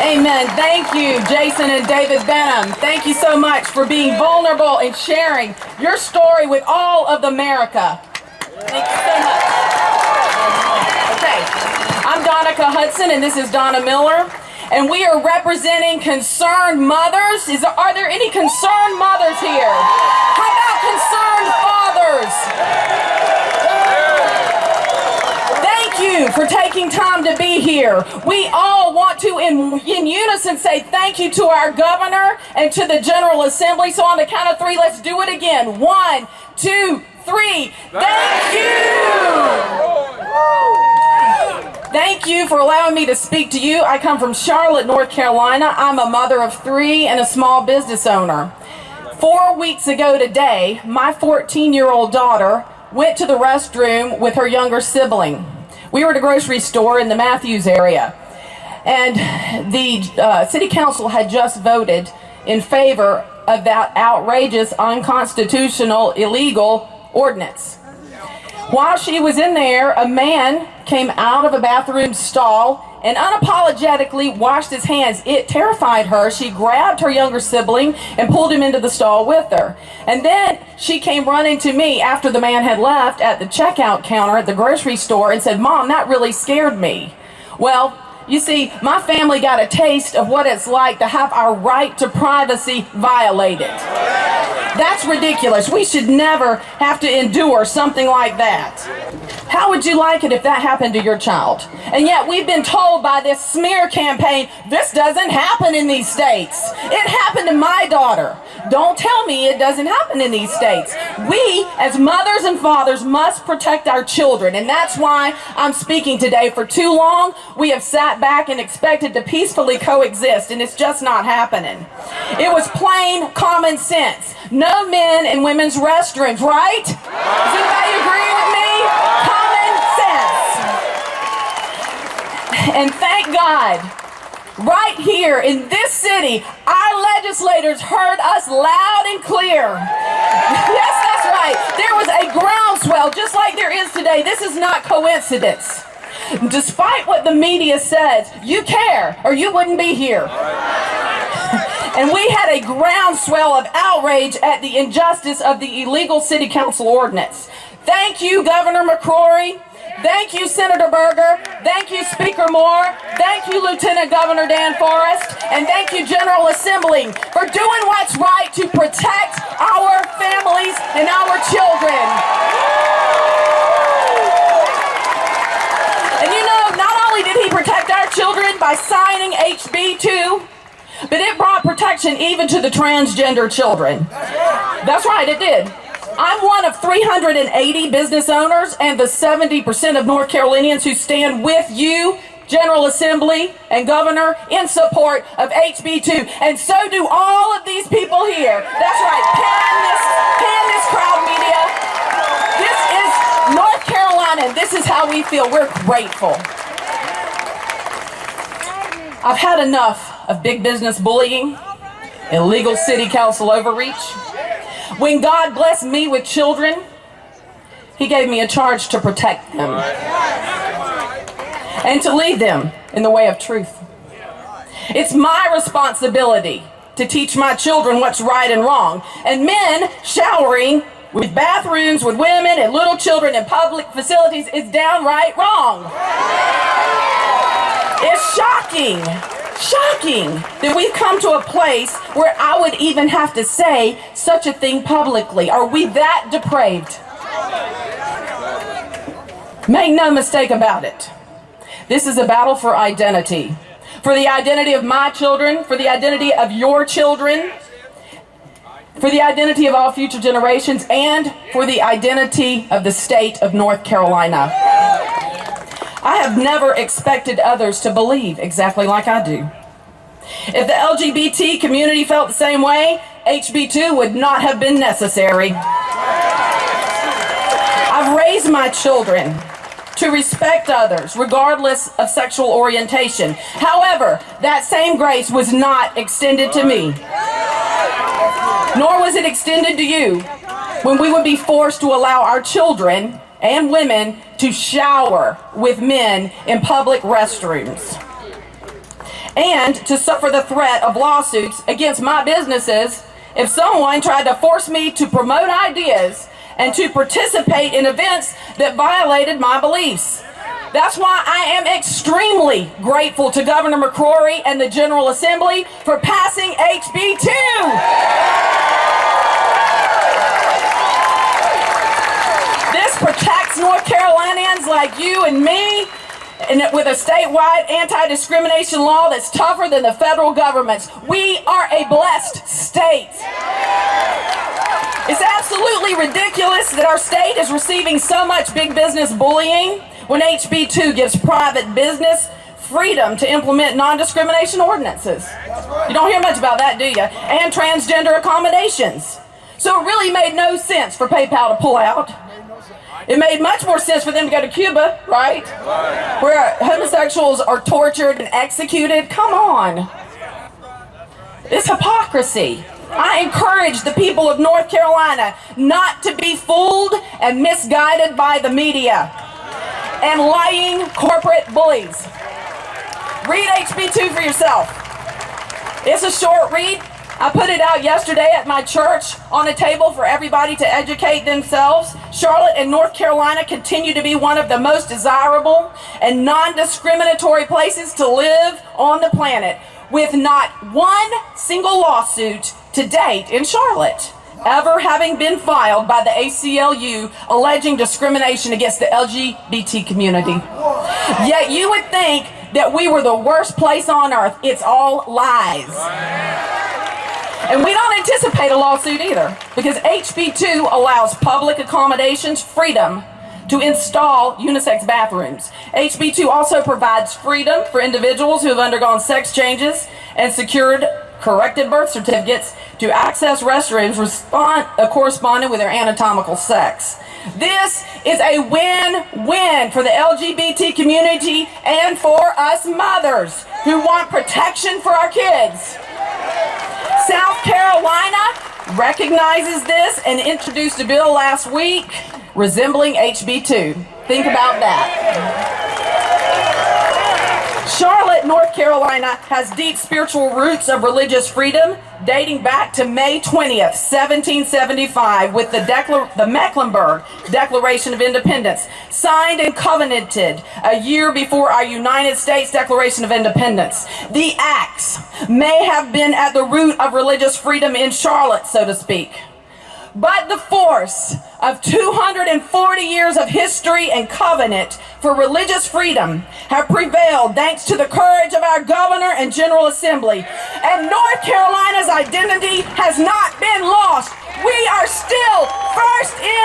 Amen. Thank you, Jason and David Benham. Thank you so much for being vulnerable and sharing your story with all of America. Thank you so much. Okay, I'm Donica Hudson, and this is Donna Miller, and we are representing concerned mothers. Are there any concerned mothers here? How about concerned fathers? Thank you for taking time to be here. We all want to, in unison, say thank you to our governor and to the General Assembly. So on the count of three, let's do it again. 1, 2, 3. Thank you! Thank you for allowing me to speak to you. I come from Charlotte, North Carolina. I'm a mother of 3 and a small business owner. 4 weeks ago today, my 14-year-old daughter went to the restroom with her younger sibling. We were at a grocery store in the Matthews area, and the city council had just voted in favor of that outrageous, unconstitutional, illegal ordinance. While she was in there, a man came out of a bathroom stall and unapologetically washed his hands. It terrified her. She grabbed her younger sibling and pulled him into the stall with her. And then she came running to me after the man had left at the checkout counter at the grocery store and said, "Mom, that really scared me." Well, you see, my family got a taste of what it's like to have our right to privacy violated. That's ridiculous. We should never have to endure something like that. How would you like it if that happened to your child? And yet we've been told by this smear campaign, this doesn't happen in these states. It happened to my daughter. Don't tell me it doesn't happen in these states. We, as mothers and fathers, must protect our children, and that's why I'm speaking today. For too long, we have sat back and expected to peacefully coexist, and it's just not happening. It was plain common sense. No men in women's restrooms, right? Does anybody agree with me? Common sense. And thank God, right here in this city, our legislators heard us loud and clear. Yes, that's right. There was a groundswell, just like there is today. This is not coincidence. Despite what the media says, you care, or you wouldn't be here. And we had a groundswell of outrage at the injustice of the illegal city council ordinance. Thank you, Governor McCrory. Thank you, Senator Berger. Thank you, Speaker Moore. Thank you, Lieutenant Governor Dan Forrest. And thank you, General Assembly, for doing what's right to protect our families and our children. And you know, not only did he protect our children by signing HB 2, but it brought protection even to the transgender children. That's right, it did. I'm one of 380 business owners and the 70% of North Carolinians who stand with you, General Assembly and Governor, in support of HB 2. And so do all of these people here. That's right, pan this crowd, media. This is North Carolina, and this is how we feel. We're grateful. I've had enough of big business bullying, illegal city council overreach. When God blessed me with children, He gave me a charge to protect them and to lead them in the way of truth. It's my responsibility to teach my children what's right and wrong. And men showering with bathrooms with women and little children in public facilities is downright wrong. It's shocking that we've come to a place where I would even have to say such a thing publicly. Are we that depraved? Make no mistake about it. This is a battle for identity. For the identity of my children, for the identity of your children, for the identity of all future generations, and for the identity of the state of North Carolina. I have never expected others to believe exactly like I do. If the LGBT community felt the same way, HB 2 would not have been necessary. I've raised my children to respect others, regardless of sexual orientation. However, that same grace was not extended to me. Nor was it extended to you when we would be forced to allow our children and women to shower with men in public restrooms. and to suffer the threat of lawsuits against my businesses if someone tried to force me to promote ideas and to participate in events that violated my beliefs. That's why I am extremely grateful to Governor McCrory and the General Assembly for passing HB 2. This protects North Carolinians like you and me, and with a statewide anti-discrimination law that's tougher than the federal government's. We are a blessed state. It's absolutely ridiculous that our state is receiving so much big business bullying when HB 2 gives private business freedom to implement non-discrimination ordinances. You don't hear much about that, do you? And transgender accommodations. So it really made no sense for PayPal to pull out. It made much more sense for them to go to Cuba, right? Where homosexuals are tortured and executed. Come on. It's hypocrisy. I encourage the people of North Carolina not to be fooled and misguided by the media and lying corporate bullies. Read HB 2 for yourself. It's a short read. I put it out yesterday at my church on a table for everybody to educate themselves. Charlotte and North Carolina continue to be one of the most desirable and non-discriminatory places to live on the planet, with not one single lawsuit to date in Charlotte ever having been filed by the ACLU alleging discrimination against the LGBT community. Yet you would think that we were the worst place on earth. It's all lies. And we don't anticipate a lawsuit either, because HB 2 allows public accommodations freedom to install unisex bathrooms. HB 2 also provides freedom for individuals who have undergone sex changes and secured corrected birth certificates to access restrooms corresponding with their anatomical sex. This is a win-win for the LGBT community and for us mothers who want protection for our kids. South Carolina recognizes this and introduced a bill last week resembling HB 2. Think about that. Charlotte, North Carolina has deep spiritual roots of religious freedom dating back to May 20th, 1775, with the Mecklenburg Declaration of Independence, signed and covenanted a year before our United States Declaration of Independence. The acts may have been at the root of religious freedom in Charlotte, so to speak. But the force of 240 years of history and covenant for religious freedom have prevailed thanks to the courage of our governor and General Assembly. And North Carolina's identity has not been lost. We are still first in